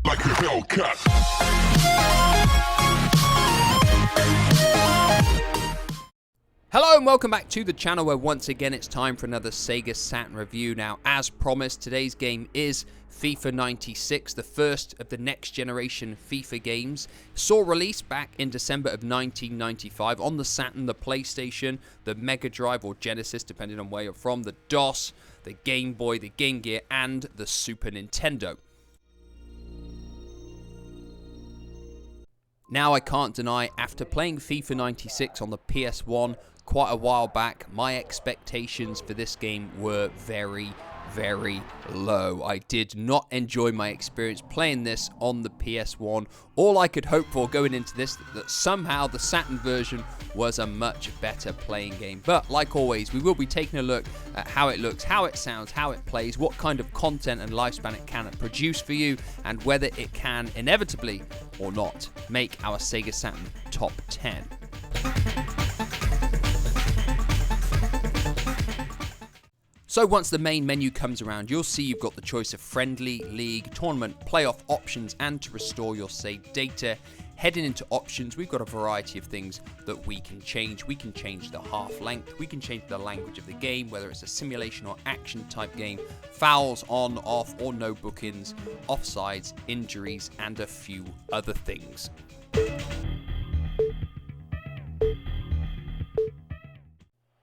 like a Hellcat. Hello and welcome back to the channel where once again it's time for another Sega Saturn review. Now, as promised, today's game is FIFA 96, the first of the next generation FIFA games. Saw release back in December of 1995 on the Saturn, the PlayStation, the Mega Drive or Genesis, depending on where you're from, the DOS, the Game Boy, the Game Gear, and the Super Nintendo. Now, I can't deny, after playing FIFA 96 on the PS1 quite a while back, my expectations for this game were very low. I did not enjoy my experience playing this on the PS1. All I could hope for going into this, that somehow the Saturn version was a much better playing game. But like always, we will be taking a look at how it looks, how it sounds, how it plays, what kind of content and lifespan it can produce for you, and whether it can inevitably or not make our Sega Saturn top 10. So once the main menu comes around, you'll see you've got the choice of friendly, league, tournament, playoff options, and to restore your saved data. Heading into options, we've got a variety of things that we can change. We can change the half length, we can change the language of the game, whether it's a simulation or action type game, fouls on, off, or no bookings, offsides, injuries, and a few other things.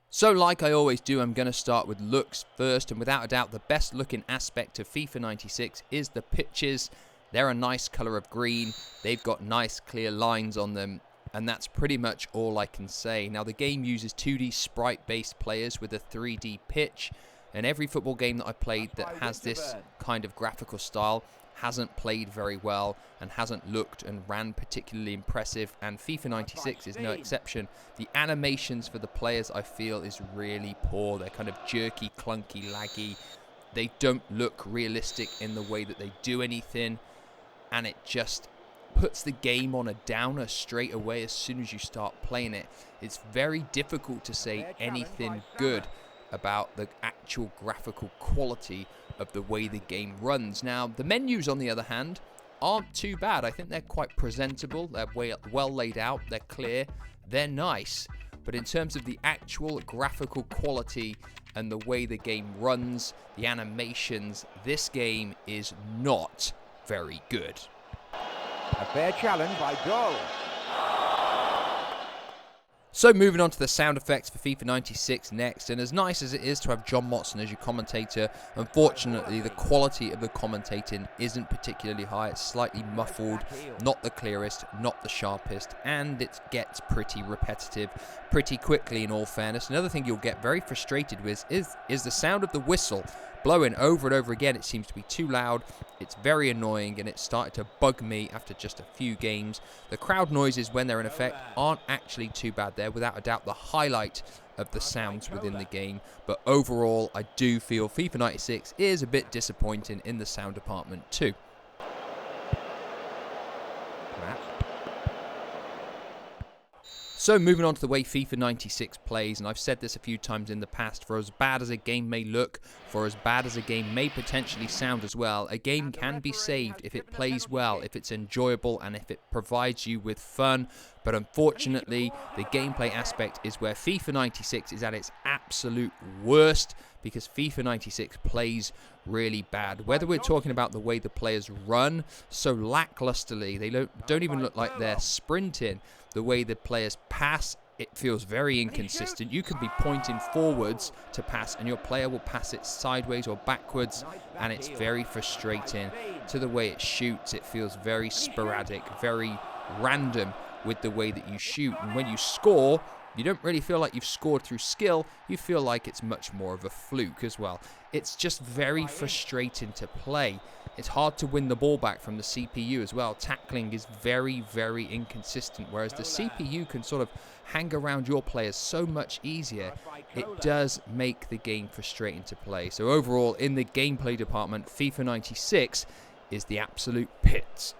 So like I always do, I'm going to start with looks first, and without a doubt the best looking aspect of FIFA 96 is the pitches. They're a nice colour of green, they've got nice clear lines on them, and that's pretty much all I can say. Now, the game uses 2D sprite based players with a 3D pitch, and every football game that I played that has this kind of graphical style hasn't played very well and hasn't looked and ran particularly impressive, and FIFA 96 is no exception. The animations for the players, I feel, is really poor. They're kind of jerky, clunky, laggy. They don't look realistic in the way that they do anything, and it just puts the game on a downer straight away as soon as you start playing it. It's very difficult to say anything good about the actual graphical quality of the way the game runs. Now, the menus, on the other hand, aren't too bad. I think they're quite presentable, they're well laid out, they're clear, they're nice. But in terms of the actual graphical quality and the way the game runs, the animations, this game is not very good. A fair challenge by goal. So moving on to the sound effects for FIFA 96 next, and as nice as it is to have John Motson as your commentator, unfortunately the quality of the commentating isn't particularly high. It's slightly muffled, not the clearest, not the sharpest, and it gets pretty repetitive pretty quickly, in all fairness. Another thing you'll get very frustrated with is the sound of the whistle blowing over and over again. It seems to be too loud, it's very annoying, and it started to bug me after just a few games. The crowd noises, when they're in effect, aren't actually too bad. They're without a doubt the highlight of the sounds within the game, but overall I do feel FIFA 96 is a bit disappointing in the sound department too. So moving on to the way FIFA 96 plays, and I've said this a few times in the past, for as bad as a game may look, for as bad as a game may potentially sound as well, a game can be saved if it plays well, if it's enjoyable, and if it provides you with fun. But unfortunately, the gameplay aspect is where FIFA 96 is at its absolute worst, because FIFA 96 plays really bad. Whether we're talking about the way the players run so lacklusterly, they don't even look like they're sprinting. The way the players pass, it feels very inconsistent. You could be pointing forwards to pass and your player will pass it sideways or backwards, and it's very frustrating. To the way it shoots, it feels very sporadic, very random with the way that you shoot. And when you score, you don't really feel like you've scored through skill, you feel like it's much more of a fluke as well. It's just very frustrating to play. It's hard to win the ball back from the CPU as well. Tackling is very inconsistent, whereas the CPU can sort of hang around your players so much easier. It does make the game frustrating to play. So overall, in the gameplay department, FIFA 96 is the absolute pits.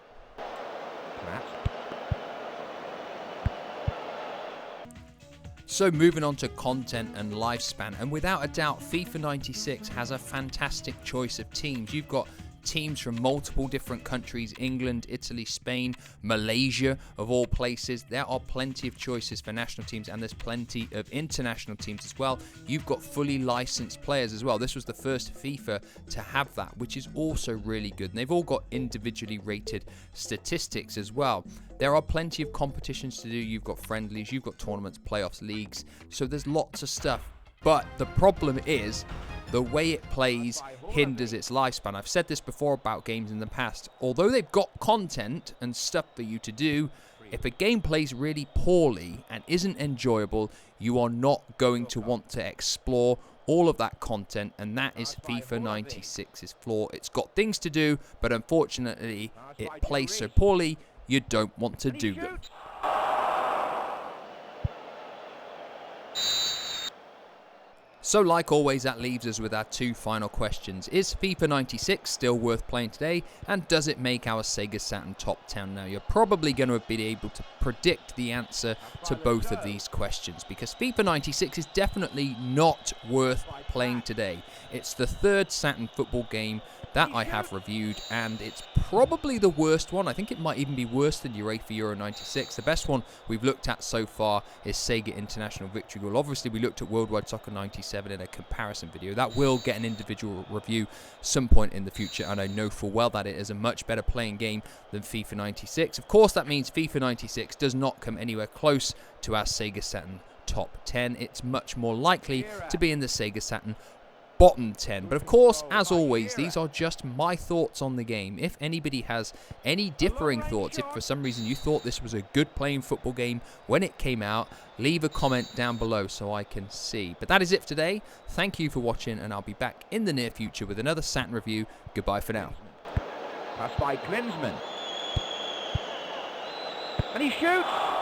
So moving on to content and lifespan, and without a doubt FIFA 96 has a fantastic choice of teams. You've got teams from multiple different countries: England, Italy, Spain, Malaysia, of all places. There are plenty of choices for national teams, and there's plenty of international teams as well. You've got fully licensed players as well. This was the first FIFA to have that, which is also really good. And they've all got individually rated statistics as well. There are plenty of competitions to do. You've got friendlies, you've got tournaments, playoffs, leagues. So there's lots of stuff. But the problem is the way it plays hinders its lifespan. I've said this before about games in the past. Although they've got content and stuff for you to do, if a game plays really poorly and isn't enjoyable, you are not going to want to explore all of that content, and that is FIFA 96's flaw. It's got things to do, but unfortunately it plays so poorly you don't want to do them. So like always, that leaves us with our two final questions. Is FIFA 96 still worth playing today? And does it make our Sega Saturn top 10? Now, you're probably going to have been able to predict the answer to both of these questions, because FIFA 96 is definitely not worth playing today. It's the third Saturn football game that I have reviewed, and it's probably the worst one. I think it might even be worse than UEFA Euro 96. The best one we've looked at so far is Sega International Victory Goal. Obviously, we looked at Worldwide Soccer 97 in a comparison video. That will get an individual review some point in the future, and I know full well that it is a much better playing game than FIFA 96. Of course, that means FIFA 96 does not come anywhere close to our Sega Saturn top 10. It's much more likely to be in the Sega Saturn bottom 10. But of course, as always, these are just my thoughts on the game. If anybody has any differing thoughts, if for some reason you thought this was a good playing football game when it came out, leave a comment down below so I can see. But that is it for today. Thank you for watching, and I'll be back in the near future with another Saturn review. Goodbye for now. Passed by Klinsmann. And he shoots!